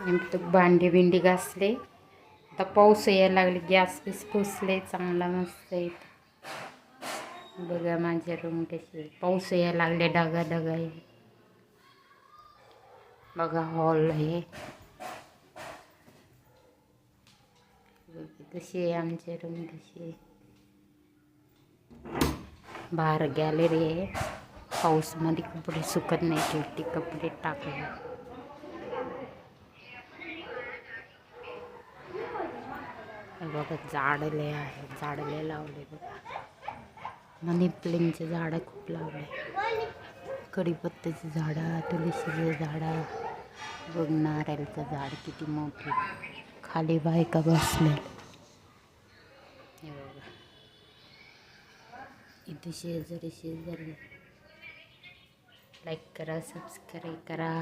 नेमकं भांडी बिंडी घासले. आता पाऊस यायला लागले. गॅस पीस पुसले चांगला मस्त आहे. बघा माझ्या रूम कशी पाऊस यायला लागले. ढगा ढगा आहे. बघा हॉल आहे. कशी आहे आमची रूम कशी आहे. बाहेर गॅलरी आहे. पाऊसमध्ये कपडे सुकत नाही ठेवते. कपडे टाकले. बघा झाडले आहे. झाडले लावले बघा. मनी प्लॅनचे झाडं खूप लावले. कढीपत्त्याची झाडं, तुळशीचे झाडं, बघ नारळाचं झाड किती मोठे. खाली बायका बसले. हे बघा इथे शेजारी लाईक करा, सबस्क्राईब करा.